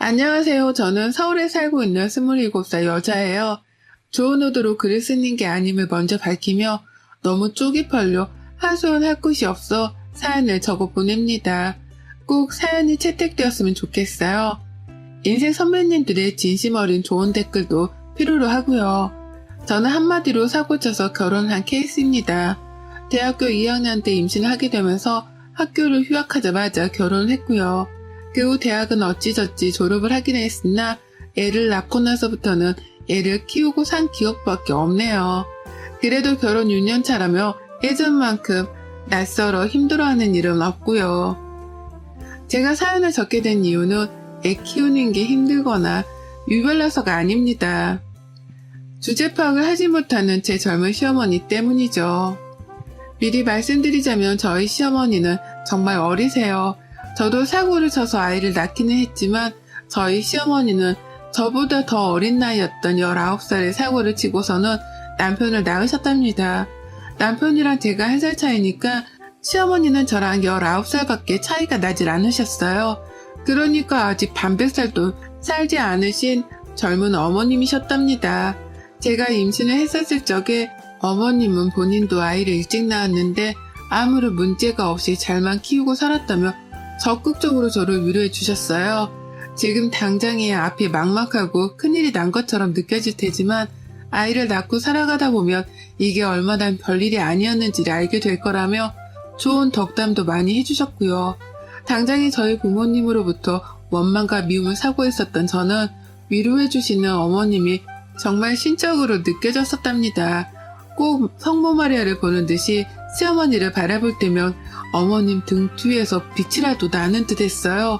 안녕하세요. 저는 서울에 살고 있는 27살 여자예요. 좋은 의도로 글을 쓰는 게 아님을 먼저 밝히며 너무 쪽이 펄려 하소연할 곳이 없어 사연을 적어 보냅니다. 꼭 사연이 채택되었으면 좋겠어요. 인생 선배님들의 진심 어린 좋은 댓글도 필요로 하고요. 저는 한마디로 사고쳐서 결혼한 케이스입니다. 대학교 2학년 때 임신을 하게 되면서 학교를 휴학하자마자 결혼을 했고요. 그 후 대학은 어찌저찌 졸업을 하긴 했으나 애를 낳고 나서부터는 애를 키우고 산 기억밖에 없네요. 그래도 결혼 6년 차라며 예전만큼 낯설어 힘들어하는 일은 없고요. 제가 사연을 적게 된 이유는 애 키우는 게 힘들거나 유별나서가 아닙니다. 주제 파악을 하지 못하는 제 젊은 시어머니 때문이죠. 미리 말씀드리자면 저희 시어머니는 정말 어리세요. 저도 사고를 쳐서 아이를 낳기는 했지만 저희 시어머니는 저보다 더 어린 나이였던 19살에 사고를 치고서는 남편을 낳으셨답니다. 남편이랑 제가 1살 차이니까 시어머니는 저랑 19살밖에 차이가 나질 않으셨어요. 그러니까 아직 반백살도 살지 않으신 젊은 어머님이셨답니다. 제가 임신을 했었을 적에 어머님은 본인도 아이를 일찍 낳았는데 아무런 문제가 없이 잘만 키우고 살았다며 적극적으로 저를 위로해 주셨어요. 지금 당장에 앞이 막막하고 큰일이 난 것처럼 느껴질 테지만 아이를 낳고 살아가다 보면 이게 얼마나 별일이 아니었는지를 알게 될 거라며 좋은 덕담도 많이 해주셨고요. 당장에 저희 부모님으로부터 원망과 미움을 사고 있었던 저는 위로해 주시는 어머님이 정말 신적으로 느껴졌었답니다. 꼭 성모 마리아를 보는 듯이 시어머니를 바라볼 때면 어머님 등 뒤에서 빛이라도 나는 듯 했어요.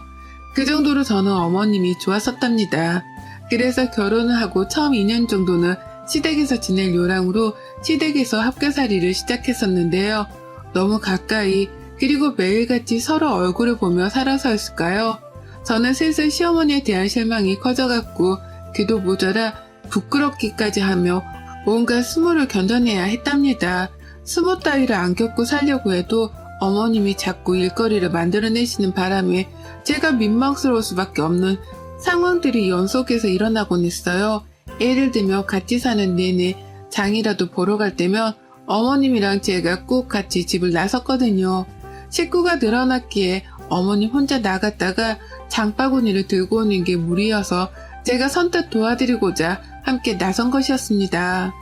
그 정도로 저는 어머님이 좋았었답니다. 그래서 결혼을 하고 처음 2년 정도는 시댁에서 지낼 요랑으로 시댁에서 합가살이를 시작했었는데요. 너무 가까이 그리고 매일같이 서로 얼굴을 보며 살아서였을까요? 저는 슬슬 시어머니에 대한 실망이 커져갔고 그도 모자라 부끄럽기까지 하며 온갖 수모를 견뎌내야 했답니다. 수모 따위를 안 겪고 살려고 해도 어머님이 자꾸 일거리를 만들어내시는 바람에 제가 민망스러울 수밖에 없는 상황들이 연속해서 일어나곤 했어요. 예를 들면 같이 사는 내내 장이라도 보러 갈 때면 어머님이랑 제가 꼭 같이 집을 나섰거든요. 식구가 늘어났기에 어머님 혼자 나갔다가 장바구니를 들고 오는 게 무리여서 제가 선뜻 도와드리고자 함께 나선 것이었습니다.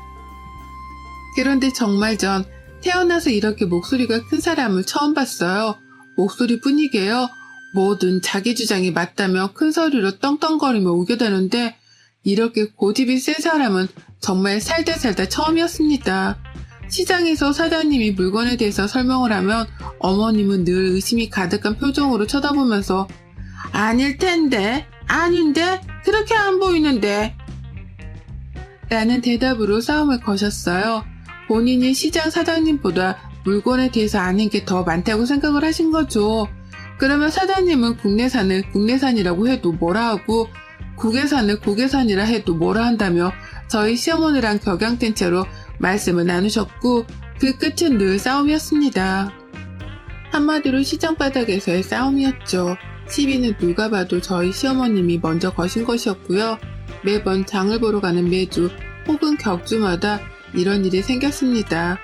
그런데 정말 전 태어나서 이렇게 목소리가 큰 사람을 처음 봤어요. 목소리뿐이게요. 뭐든 자기 주장이 맞다며 큰 소리로 떵떵거리며 우겨대는데 이렇게 고집이 센 사람은 정말 살다 처음이었습니다. 시장에서 사장님이 물건에 대해서 설명을 하면 어머님은 늘 의심이 가득한 표정으로 쳐다보면서 아닐 텐데, 아닌데, 그렇게 안 보이는데 라는 대답으로 싸움을 거셨어요. 본인이 시장 사장님보다 물건에 대해서 아는 게 더 많다고 생각을 하신 거죠. 그러면 사장님은 국내산을 국내산이라고 해도 뭐라 하고 국외산을 국외산이라 해도 뭐라 한다며 저희 시어머니랑 격양된 채로 말씀을 나누셨고 그 끝은 늘 싸움이었습니다. 한마디로 시장 바닥에서의 싸움이었죠. 시비는 누가 봐도 저희 시어머님이 먼저 거신 것이었고요. 매번 장을 보러 가는 매주 혹은 격주마다 이런 일이 생겼습니다.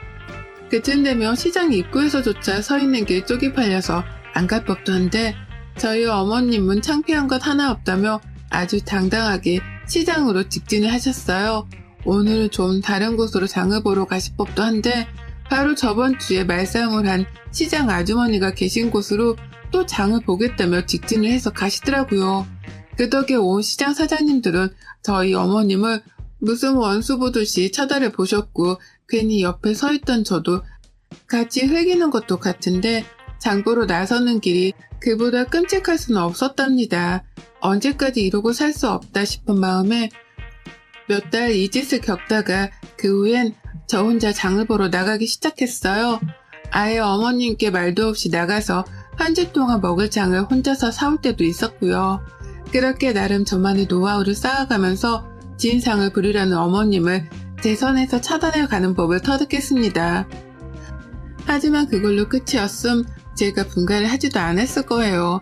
그쯤 되면 시장 입구에서조차 서 있는 게 쪽이 팔려서 안 갈 법도 한데 저희 어머님은 창피한 것 하나 없다며 아주 당당하게 시장으로 직진을 하셨어요. 오늘은 좀 다른 곳으로 장을 보러 가실 법도 한데 바로 저번 주에 말싸움을 한 시장 아주머니가 계신 곳으로 또 장을 보겠다며 직진을 해서 가시더라고요. 그 덕에 온 시장 사장님들은 저희 어머님을 무슨 원수 보듯이 쳐다를 보셨고 괜히 옆에 서 있던 저도 같이 흘기는 것도 같은데 장보러 나서는 길이 그보다 끔찍할 수는 없었답니다. 언제까지 이러고 살 수 없다 싶은 마음에 몇 달 이 짓을 겪다가 그 후엔 저 혼자 장을 보러 나가기 시작했어요. 아예 어머님께 말도 없이 나가서 한 주 동안 먹을 장을 혼자서 사올 때도 있었고요. 그렇게 나름 저만의 노하우를 쌓아가면서 진상을 부리려는 어머님을 제 선에서 차단해가는 법을 터득했습니다. 하지만 그걸로 끝이었음 제가 분가를 하지도 않았을 거예요.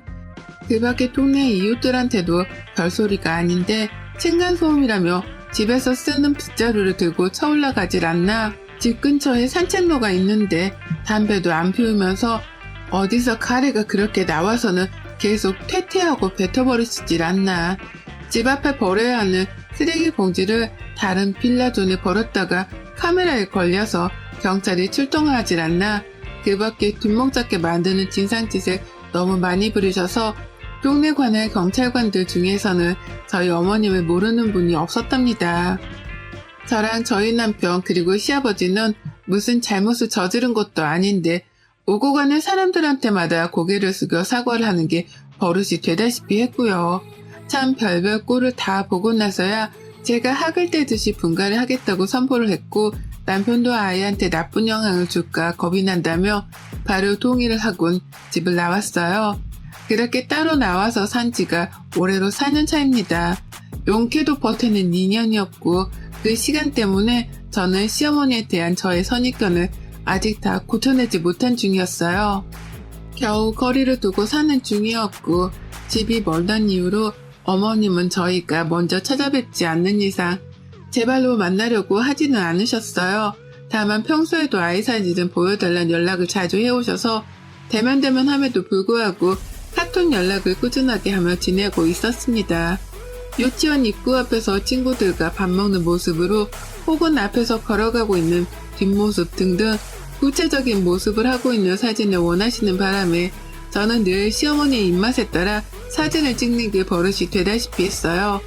그 밖에 동네 이웃들한테도 별소리가 아닌데 층간소음이라며 집에서 쓰는 빗자루를 들고 쳐올라가질 않나. 집 근처에 산책로가 있는데 담배도 안 피우면서 어디서 가래가 그렇게 나와서는 계속 퇴퇴하고 뱉어버리시질 않나. 집 앞에 버려야 하는 쓰레기 봉지를 다른 빌라존에 버렸다가 카메라에 걸려서 경찰이 출동하질 않나. 그 밖에 뒷목잡게 만드는 진상짓을 너무 많이 부리셔서 동네 관할 경찰관들 중에서는 저희 어머님을 모르는 분이 없었답니다. 저랑 저희 남편 그리고 시아버지는 무슨 잘못을 저지른 것도 아닌데 오고 가는 사람들한테마다 고개를 숙여 사과를 하는 게 버릇이 되다시피 했고요. 참 별별 꼴을 다 보고 나서야 제가 학을 떼듯이 분가를 하겠다고 선포를 했고 남편도 아이한테 나쁜 영향을 줄까 겁이 난다며 바로 동의를 하곤 집을 나왔어요. 그렇게 따로 나와서 산 지가 올해로 4년 차입니다. 용케도 버티는 2년이었고 그 시간 때문에 저는 시어머니에 대한 저의 선입견을 아직 다 고쳐내지 못한 중이었어요. 겨우 거리를 두고 사는 중이었고 집이 멀던 이유로 어머님은 저희가 먼저 찾아뵙지 않는 이상 제 발로 만나려고 하지는 않으셨어요. 다만 평소에도 아이 사진을 보여달라는 연락을 자주 해오셔서 대면대면 함에도 불구하고 카톡 연락을 꾸준하게 하며 지내고 있었습니다. 유치원 입구 앞에서 친구들과 밥 먹는 모습으로 혹은 앞에서 걸어가고 있는 뒷모습 등등 구체적인 모습을 하고 있는 사진을 원하시는 바람에 저는 늘 시어머니의 입맛에 따라 사진을 찍는 게 버릇이 되다시피 했어요.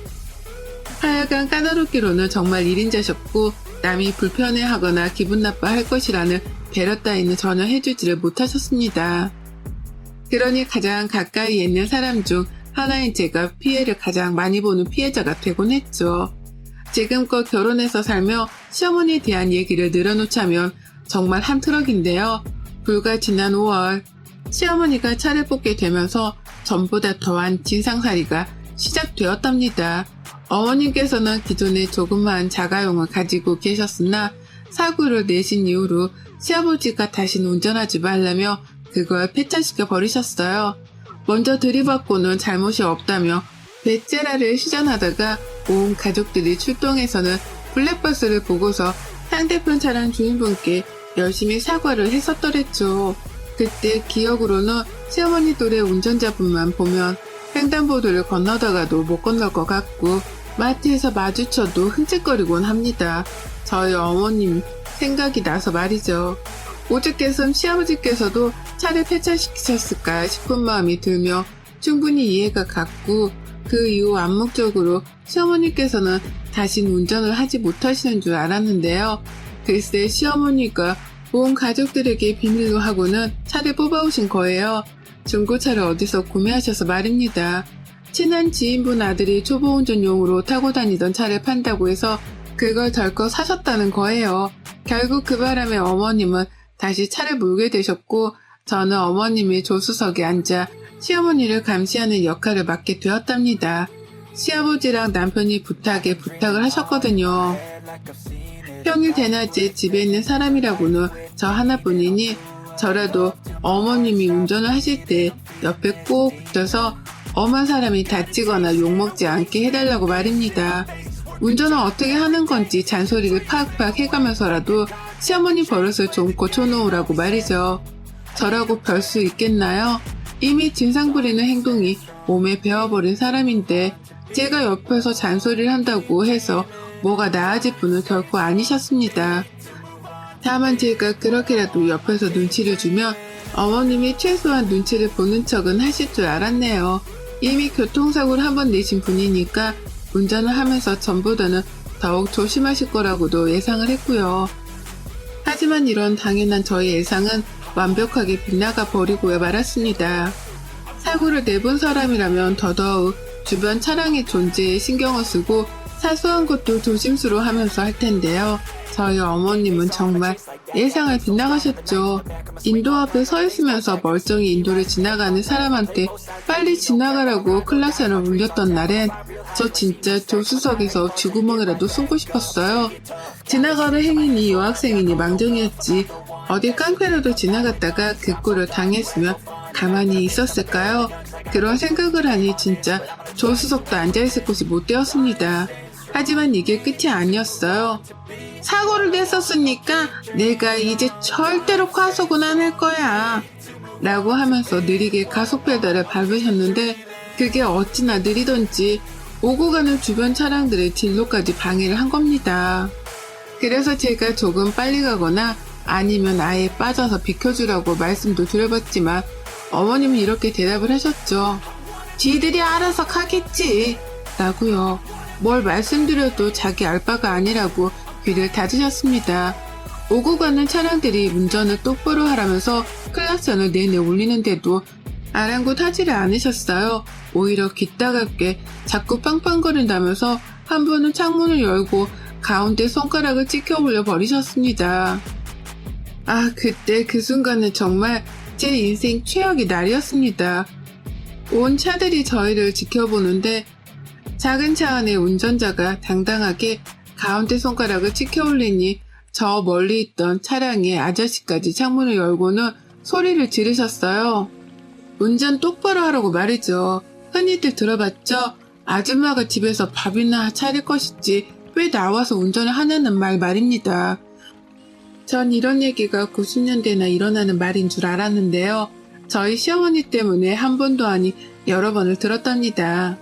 하여간 까다롭기로는 정말 1인자셨고 남이 불편해하거나 기분 나빠할 것이라는 배려 따위는 전혀 해주지를 못하셨습니다. 그러니 가장 가까이 있는 사람 중 하나인 제가 피해를 가장 많이 보는 피해자가 되곤 했죠. 지금껏 결혼해서 살며 시어머니에 대한 얘기를 늘어놓자면 정말 한 트럭인데요. 불과 지난 5월 시어머니가 차를 뽑게 되면서 전보다 더한 진상살이가 시작되었답니다. 어머님께서는 기존에 조그마한 자가용을 가지고 계셨으나 사고를 내신 이후로 시아버지가 다시는 운전하지 말라며 그걸 폐차시켜 버리셨어요. 먼저 들이받고는 잘못이 없다며 베째라를 시전하다가 온 가족들이 출동해서는 블랙버스를 보고서 상대편 차량 주인분께 열심히 사과를 했었더랬죠. 그때 기억으로는 시어머니 또래 운전자분만 보면 횡단보도를 건너다가도 못 건널 것 같고 마트에서 마주쳐도 흠칫거리곤 합니다. 저희 어머님 생각이 나서 말이죠. 오죽했음 시아버지께서도 차를 폐차시키셨을까 싶은 마음이 들며 충분히 이해가 갔고 그 이후 암묵적으로 시어머니께서는 다신 운전을 하지 못하시는 줄 알았는데요. 글쎄 시어머니가 온 가족들에게 비밀로 하고는 차를 뽑아오신 거예요. 중고차를 어디서 구매하셔서 말입니다. 친한 지인분 아들이 초보운전용으로 타고 다니던 차를 판다고 해서 그걸 덜컥 사셨다는 거예요. 결국 그 바람에 어머님은 다시 차를 몰게 되셨고 저는 어머님의 조수석에 앉아 시어머니를 감시하는 역할을 맡게 되었답니다. 시아버지랑 남편이 부탁을 하셨거든요. 평일 대낮에 집에 있는 사람이라고는 저 하나뿐이니 저라도 어머님이 운전을 하실 때 옆에 꼭 붙어서 엄한 사람이 다치거나 욕먹지 않게 해달라고 말입니다. 운전을 어떻게 하는 건지 잔소리를 팍팍 해가면서라도 시어머니 버릇을 좀 고쳐놓으라고 말이죠. 저라고 별 수 있겠나요? 이미 진상 부리는 행동이 몸에 배어버린 사람인데 제가 옆에서 잔소리를 한다고 해서 뭐가 나아질 분은 결코 아니셨습니다. 다만 제가 그렇게라도 옆에서 눈치를 주면 어머님이 최소한 눈치를 보는 척은 하실 줄 알았네요. 이미 교통사고를 한번 내신 분이니까 운전을 하면서 전보다는 더욱 조심하실 거라고도 예상을 했고요. 하지만 이런 당연한 저의 예상은 완벽하게 빗나가 버리고 말았습니다. 사고를 내본 사람이라면 더더욱 주변 차량의 존재에 신경을 쓰고 사소한 것도 조심스러워하면서 할 텐데요. 저희 어머님은 정말 예상을 빗나가셨죠. 인도 앞에 서 있으면서 멀쩡히 인도를 지나가는 사람한테 빨리 지나가라고 클락션을 울렸던 날엔 저 진짜 조수석에서 쥐구멍이라도 쏘고 싶었어요. 지나가는 행인이 여학생이니 망정이었지 어디 깡패라도 지나갔다가 그 꼴을 당했으면 가만히 있었을까요? 그런 생각을 하니 진짜 조수석도 앉아있을 곳이 못 되었습니다. 하지만 이게 끝이 아니었어요. 사고를 냈었으니까 내가 이제 절대로 과속은 안 할 거야 라고 하면서 느리게 가속 페달을 밟으셨는데 그게 어찌나 느리던지 오고 가는 주변 차량들의 진로까지 방해를 한 겁니다. 그래서 제가 조금 빨리 가거나 아니면 아예 빠져서 비켜주라고 말씀도 드려봤지만 어머님은 이렇게 대답을 하셨죠. 지들이 알아서 가겠지 라고요. 뭘 말씀드려도 자기 알 바가 아니라고 귀를 닫으셨습니다. 오고 가는 차량들이 운전을 똑바로 하라면서 클락션을 내내 울리는데도 아랑곳하지를 않으셨어요. 오히려 귓다갑게 자꾸 빵빵거린다면서 한 분은 창문을 열고 가운데 손가락을 찍혀 올려 버리셨습니다. 아, 그때 그 순간은 정말 제 인생 최악의 날이었습니다. 온 차들이 저희를 지켜보는데 작은 차 안에 운전자가 당당하게 가운데 손가락을 찍혀 올리니 저 멀리 있던 차량의 아저씨까지 창문을 열고는 소리를 지르셨어요. 운전 똑바로 하라고 말이죠. 흔히들 들어봤죠? 아줌마가 집에서 밥이나 차릴 것이지 왜 나와서 운전을 하냐는 말입니다. 전 이런 얘기가 90년대나 일어나는 말인 줄 알았는데요. 저희 시어머니 때문에 한 번도 아니 여러 번을 들었답니다.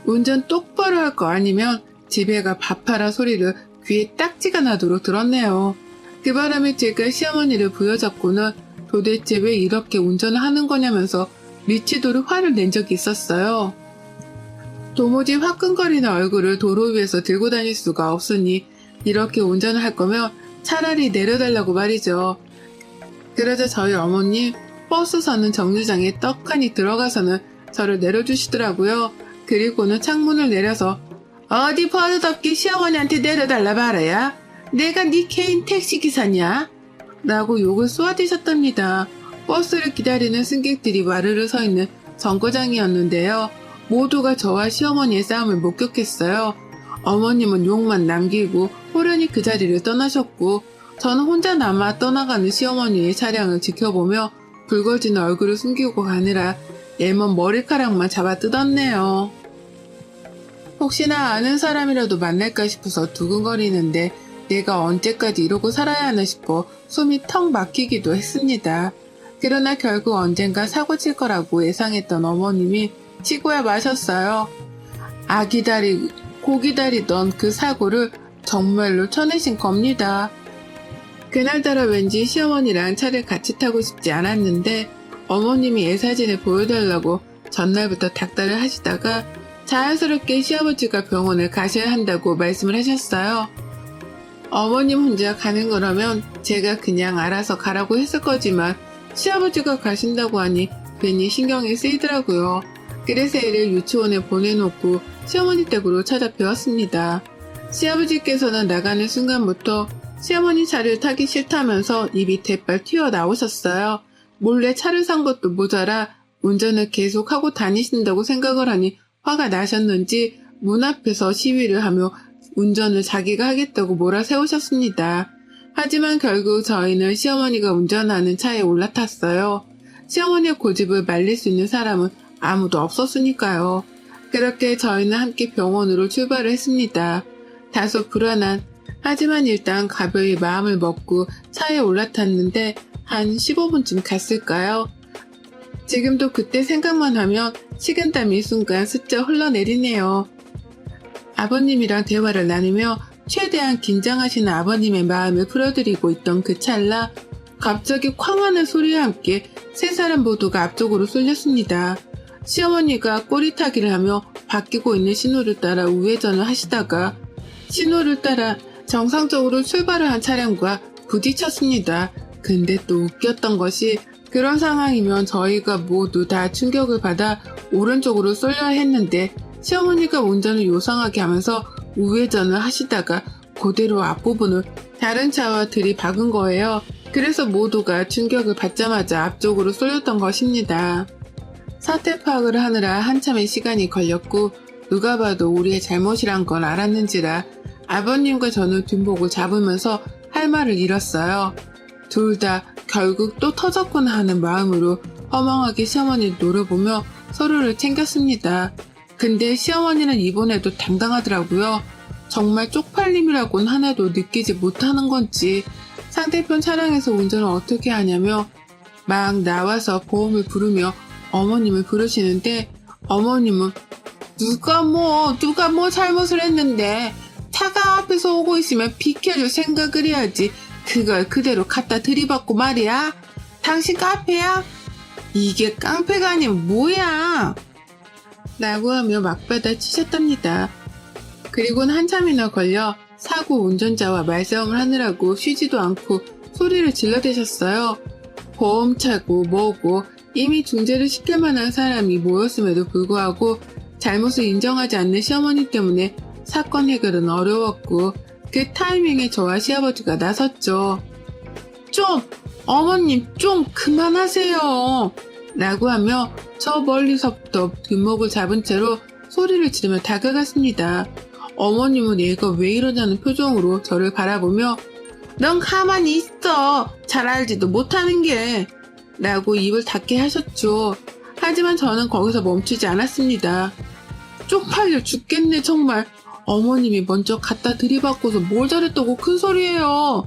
운전 똑바로 할 거 아니면 집에 가 밥하라 소리를 귀에 딱지가 나도록 들었네요. 그 바람에 제가 시어머니를 부여잡고는 도대체 왜 이렇게 운전을 하는 거냐면서 미치도록 화를 낸 적이 있었어요. 도무지 화끈거리는 얼굴을 도로 위에서 들고 다닐 수가 없으니 이렇게 운전을 할 거면 차라리 내려달라고 말이죠. 그러자 저희 어머님 버스선은 정류장에 떡하니 들어가서는 저를 내려주시더라고요. 그리고는 창문을 내려서 어디 버릇없게 시어머니한테 내려달라 말아야 내가 네 개인 택시기사냐? 라고 욕을 쏘아대셨답니다. 버스를 기다리는 승객들이 와르르 서 있는 정거장이었는데요. 모두가 저와 시어머니의 싸움을 목격했어요. 어머님은 욕만 남기고 호련히 그 자리를 떠나셨고 저는 혼자 남아 떠나가는 시어머니의 차량을 지켜보며 붉어지는 얼굴을 숨기고 가느라 앨범 머리카락만 잡아 뜯었네요. 혹시나 아는 사람이라도 만날까 싶어서 두근거리는데 내가 언제까지 이러고 살아야 하나 싶어 숨이 턱 막히기도 했습니다. 그러나 결국 언젠가 사고 칠 거라고 예상했던 어머님이 치고야 마셨어요. 고 기다리던 그 사고를 정말로 쳐내신 겁니다. 그날따라 왠지 시어머니랑 차를 같이 타고 싶지 않았는데 어머님이 애사진을 보여달라고 전날부터 닥달을 하시다가 자연스럽게 시아버지가 병원을 가셔야 한다고 말씀을 하셨어요. 어머님 혼자 가는 거라면 제가 그냥 알아서 가라고 했을 거지만 시아버지가 가신다고 하니 괜히 신경이 쓰이더라고요. 그래서 애를 유치원에 보내놓고 시어머니 댁으로 찾아뵈었습니다. 시아버지께서는 나가는 순간부터 시어머니 차를 타기 싫다면서 입이 대빨 튀어나오셨어요. 몰래 차를 산 것도 모자라 운전을 계속하고 다니신다고 생각을 하니 화가 나셨는지 문 앞에서 시위를 하며 운전을 자기가 하겠다고 몰아세우셨습니다. 하지만 결국 저희는 시어머니가 운전하는 차에 올라탔어요. 시어머니의 고집을 말릴 수 있는 사람은 아무도 없었으니까요. 그렇게 저희는 함께 병원으로 출발을 했습니다. 다소 불안한, 하지만 일단 가벼이 마음을 먹고 차에 올라탔는데 한 15분쯤 갔을까요? 지금도 그때 생각만 하면 식은땀이 순간 스쳐 흘러내리네요. 아버님이랑 대화를 나누며 최대한 긴장하시는 아버님의 마음을 풀어드리고 있던 그 찰나 갑자기 쾅 하는 소리와 함께 세 사람 모두가 앞쪽으로 쏠렸습니다. 시어머니가 꼬리타기를 하며 바뀌고 있는 신호를 따라 우회전을 하시다가 신호를 따라 정상적으로 출발을 한 차량과 부딪혔습니다. 근데 또 웃겼던 것이 그런 상황이면 저희가 모두 다 충격을 받아 오른쪽으로 쏠려야 했는데 시어머니가 운전을 요상하게 하면서 우회전을 하시다가 그대로 앞부분을 다른 차와 들이박은 거예요. 그래서 모두가 충격을 받자마자 앞쪽으로 쏠렸던 것입니다. 사태 파악을 하느라 한참의 시간이 걸렸고 누가 봐도 우리의 잘못이란 건 알았는지라 아버님과 저는 뒷목을 잡으면서 할 말을 잃었어요. 둘 다 결국 또 터졌구나 하는 마음으로 허망하게 시어머니를 노려보며 서로를 챙겼습니다. 근데 시어머니는 이번에도 당당하더라고요. 정말 쪽팔림이라고는 하나도 느끼지 못하는 건지 상대편 차량에서 운전을 어떻게 하냐며 막 나와서 보험을 부르며 어머님을 부르시는데 어머님은 누가 뭐 잘못을 했는데 차가 앞에서 오고 있으면 비켜줄 생각을 해야지 그걸 그대로 갖다 들이받고 말이야. 당신 깡패야? 이게 깡패가 아니면 뭐야? 라고 하며 막받아 치셨답니다. 그리고는 한참이나 걸려 사고 운전자와 말싸움을 하느라고 쉬지도 않고 소리를 질러대셨어요. 보험차고 뭐고 이미 중재를 시킬 만한 사람이 모였음에도 불구하고 잘못을 인정하지 않는 시어머니 때문에 사건 해결은 어려웠고 그 타이밍에 저와 시아버지가 나섰죠. 어머님 좀 그만하세요. 라고 하며 저 멀리서부터 뒷목을 잡은 채로 소리를 지르며 다가갔습니다. 어머님은 얘가 왜 이러냐는 표정으로 저를 바라보며 넌 가만히 있어. 잘 알지도 못하는 게. 라고 입을 닫게 하셨죠. 하지만 저는 거기서 멈추지 않았습니다. 쪽팔려 죽겠네 정말. 어머님이 먼저 갖다 들이받고서 뭘 잘했다고 큰 소리예요.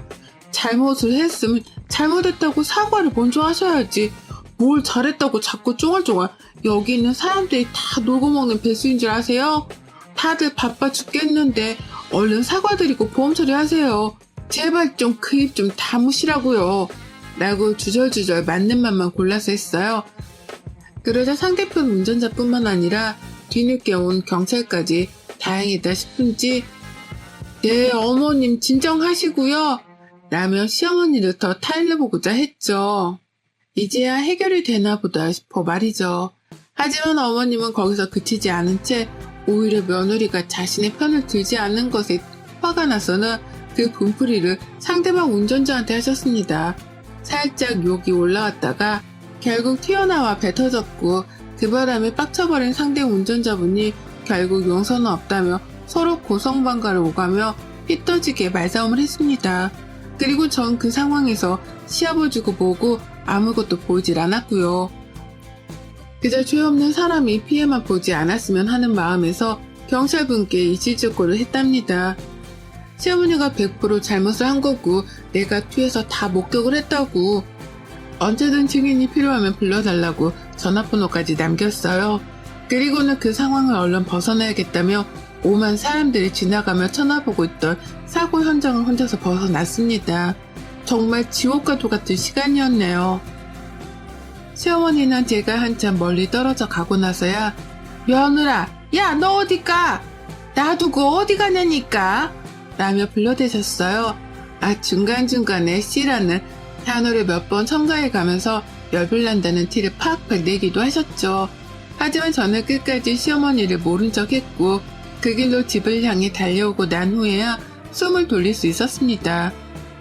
잘못을 했으면 잘못했다고 사과를 먼저 하셔야지. 뭘 잘했다고 자꾸 쫑알쫑알. 여기 있는 사람들이 다 놀고 먹는 배수인 줄 아세요? 다들 바빠 죽겠는데 얼른 사과드리고 보험 처리하세요. 제발 좀 그 입 좀 다무시라고요. 라고 주절주절 맞는 말만 골라서 했어요. 그러자 상대편 운전자뿐만 아니라 뒤늦게 온 경찰까지 다행이다 싶은지 네 어머님 진정하시고요. 라며 시어머니를 더 타일러보고자 했죠. 이제야 해결이 되나 보다 싶어 말이죠. 하지만 어머님은 거기서 그치지 않은 채 오히려 며느리가 자신의 편을 들지 않는 것에 화가 나서는 그 분풀이를 상대방 운전자한테 하셨습니다. 살짝 욕이 올라왔다가 결국 튀어나와 배 터졌고 그 바람에 빡쳐버린 상대 운전자분이 결국 용서는 없다며 서로 고성방가를 오가며 피 터지게 말싸움을 했습니다. 그리고 전 그 상황에서 시아버지고 보고 아무것도 보이질 않았고요. 그저 죄 없는 사람이 피해만 보지 않았으면 하는 마음에서 경찰분께 이실직고를 했답니다. 시어머니가 100% 잘못을 한 거고 내가 뒤에서 다 목격을 했다고. 언제든 증인이 필요하면 불러달라고 전화번호까지 남겼어요. 그리고는 그 상황을 얼른 벗어나야겠다며 오만 사람들이 지나가며 쳐다보고 있던 사고 현장을 혼자서 벗어났습니다. 정말 지옥과도 같은 시간이었네요. 시어머니는 제가 한참 멀리 떨어져 가고 나서야 며느라, 야 너 어디 가? 놔두고 어디 가냐니까? 라며 불러대셨어요. 중간중간에 씨라는 단어를 몇 번 첨가해 가면서 열불난다는 티를 팍팍 내기도 하셨죠. 하지만 저는 끝까지 시어머니를 모른 척 했고 그 길로 집을 향해 달려오고 난 후에야 숨을 돌릴 수 있었습니다.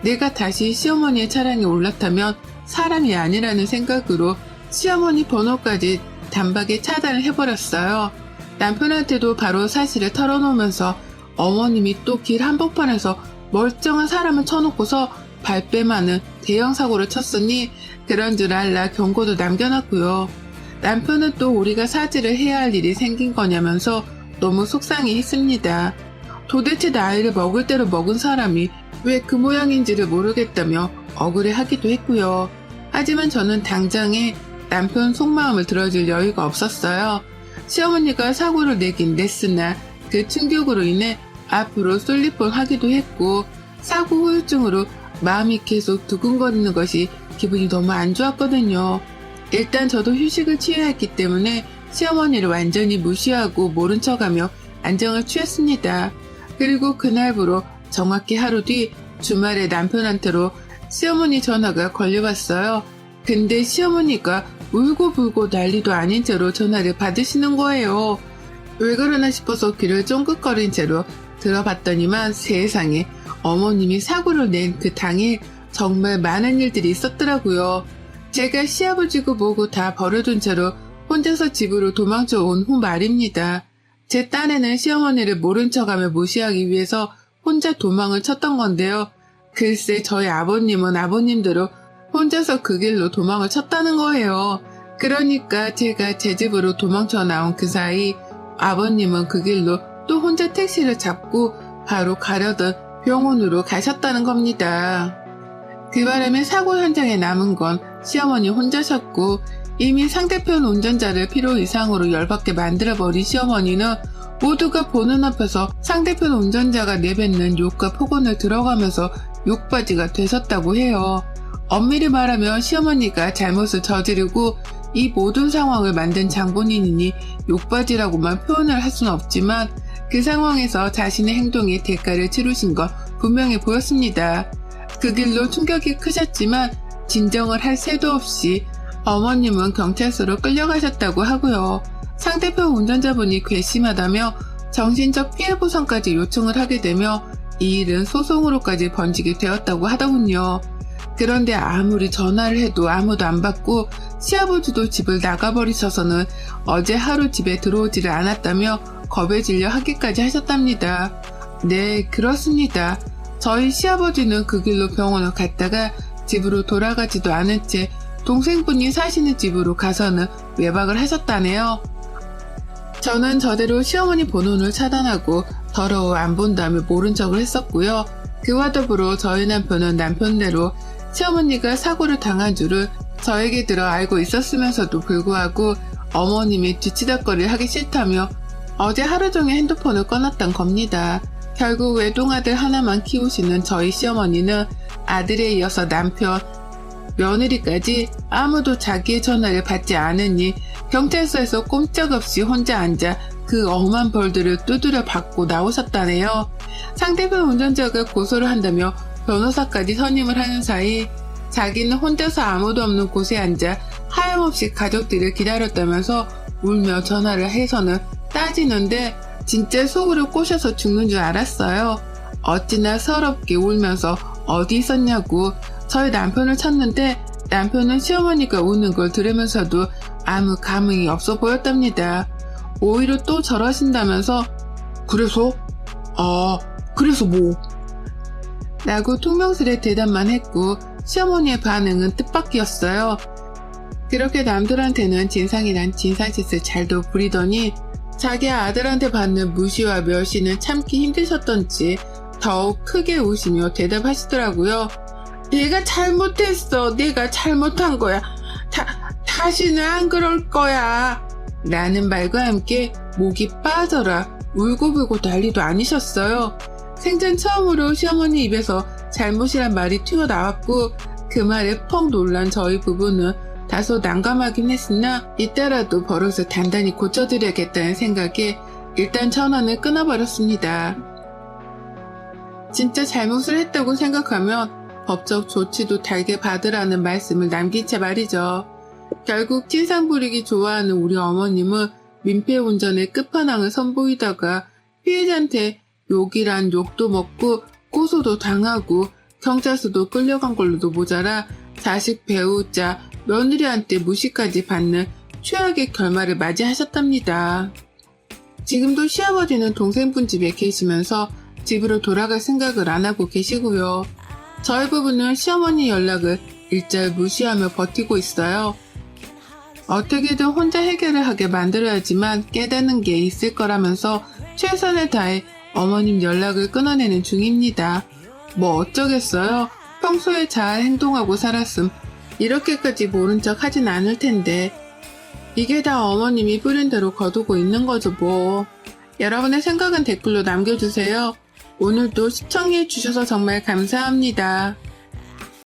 내가 다시 시어머니의 차량에 올라타면 사람이 아니라는 생각으로 시어머니 번호까지 단박에 차단을 해버렸어요. 남편한테도 바로 사실을 털어놓으면서 어머님이 또 길 한복판에서 멀쩡한 사람을 쳐놓고서 발뺌하는 대형 사고를 쳤으니 그런 줄 알라 경고도 남겨놨고요. 남편은 또 우리가 사죄를 해야 할 일이 생긴 거냐면서 너무 속상해 했습니다. 도대체 나이를 먹을 대로 먹은 사람이 왜 그 모양인지를 모르겠다며 억울해하기도 했고요. 하지만 저는 당장에 남편 속마음을 들어줄 여유가 없었어요. 시어머니가 사고를 내긴 냈으나 그 충격으로 인해 앞으로 쏠리뻔 하기도 했고 사고 후유증으로 마음이 계속 두근거리는 것이 기분이 너무 안 좋았거든요. 일단 저도 휴식을 취해야 했기 때문에 시어머니를 완전히 무시하고 모른 척하며 안정을 취했습니다. 그리고 그날부로 정확히 하루 뒤 주말에 남편한테로 시어머니 전화가 걸려왔어요. 근데 시어머니가 울고불고 난리도 아닌 채로 전화를 받으시는 거예요. 왜 그러나 싶어서 귀를 쫑긋거린 채로 들어봤더니만 세상에 어머님이 사고를 낸 그 당일 정말 많은 일들이 있었더라고요. 제가 시아버지고 뭐고 다 버려둔 채로 혼자서 집으로 도망쳐 온 후 말입니다. 제 딴에는 시어머니를 모른 척하며 무시하기 위해서 혼자 도망을 쳤던 건데요. 글쎄 저희 아버님은 아버님대로 혼자서 그 길로 도망을 쳤다는 거예요. 그러니까 제가 제 집으로 도망쳐 나온 그 사이 아버님은 그 길로 또 혼자 택시를 잡고 바로 가려던 병원으로 가셨다는 겁니다. 그 바람에 사고 현장에 남은 건 시어머니 혼자셨고 이미 상대편 운전자를 필요 이상으로 열받게 만들어버린 시어머니는 모두가 보는 앞에서 상대편 운전자가 내뱉는 욕과 폭언을 들어가면서 욕바지가 되셨다고 해요. 엄밀히 말하면 시어머니가 잘못을 저지르고 이 모든 상황을 만든 장본인이니 욕바지라고만 표현을 할 수는 없지만 그 상황에서 자신의 행동에 대가를 치르신 건 분명히 보였습니다. 그 길로 충격이 크셨지만 진정을 할 새도 없이 어머님은 경찰서로 끌려가셨다고 하고요. 상대편 운전자분이 괘씸하다며 정신적 피해보상까지 요청을 하게 되며 이 일은 소송으로까지 번지게 되었다고 하더군요. 그런데 아무리 전화를 해도 아무도 안 받고 시아버지도 집을 나가버리셔서는 어제 하루 집에 들어오지를 않았다며 겁에 질려 하기까지 하셨답니다. 네, 그렇습니다. 저희 시아버지는 그 길로 병원을 갔다가 집으로 돌아가지도 않은 채 동생분이 사시는 집으로 가서는 외박을 하셨다네요. 저는 저대로 시어머니 번호를 차단하고 더러워 안 본다며 모른 척을 했었고요. 그와 더불어 저희 남편은 남편대로 시어머니가 사고를 당한 줄을 저에게 들어 알고 있었으면서도 불구하고 어머님이 뒤치다거리를 하기 싫다며 어제 하루 종일 핸드폰을 꺼놨던 겁니다. 결국 외동아들 하나만 키우시는 저희 시어머니는 아들에 이어서 남편, 며느리까지 아무도 자기의 전화를 받지 않으니 경찰서에서 꼼짝없이 혼자 앉아 그 엄한 벌들을 두드려 받고 나오셨다네요. 상대편 운전자가 고소를 한다며 변호사까지 선임을 하는 사이 자기는 혼자서 아무도 없는 곳에 앉아 하염없이 가족들을 기다렸다면서 울며 전화를 해서는 따지는데 진짜 속으로 꼬셔서 죽는 줄 알았어요. 어찌나 서럽게 울면서 어디 있었냐고 저희 남편을 찾는데 남편은 시어머니가 우는 걸 들으면서도 아무 감흥이 없어 보였답니다. 오히려 또 저러신다면서 그래서? 그래서 뭐? 라고 퉁명스레 대답만 했고 시어머니의 반응은 뜻밖이었어요. 그렇게 남들한테는 진상이란 진상짓을 잘도 부리더니 자기 아들한테 받는 무시와 멸시는 참기 힘드셨던지 더욱 크게 우시며 대답하시더라고요. 내가 잘못했어. 내가 잘못한 거야. 다시는 안 그럴 거야. 라는 말과 함께 목이 빠져라 울고불고 난리도 아니셨어요. 생전 처음으로 시어머니 입에서 잘못이란 말이 튀어나왔고 그 말에 펑 놀란 저희 부부는 다소 난감하긴 했으나 이따라도 버릇을 단단히 고쳐드려야겠다는 생각에 일단 전화를 끊어버렸습니다. 진짜 잘못을 했다고 생각하면 법적 조치도 달게 받으라는 말씀을 남긴 채 말이죠. 결국 찐상 부리기 좋아하는 우리 어머님은 민폐 운전의 끝판왕을 선보이다가 피해자한테 욕이란 욕도 먹고 고소도 당하고 경찰서도 끌려간 걸로도 모자라 자식 배우자 며느리한테 무시까지 받는 최악의 결말을 맞이하셨답니다. 지금도 시아버지는 동생분 집에 계시면서 집으로 돌아갈 생각을 안 하고 계시고요. 저희 부부는 시어머니 연락을 일절 무시하며 버티고 있어요. 어떻게든 혼자 해결을 하게 만들어야지만 깨닫는 게 있을 거라면서 최선을 다해 어머님 연락을 끊어내는 중입니다. 뭐 어쩌겠어요. 평소에 잘 행동하고 살았음 이렇게까지 모른 척 하진 않을 텐데 이게 다 어머님이 뿌린 대로 거두고 있는 거죠 뭐. 여러분의 생각은 댓글로 남겨주세요. 오늘도 시청해주셔서 정말 감사합니다.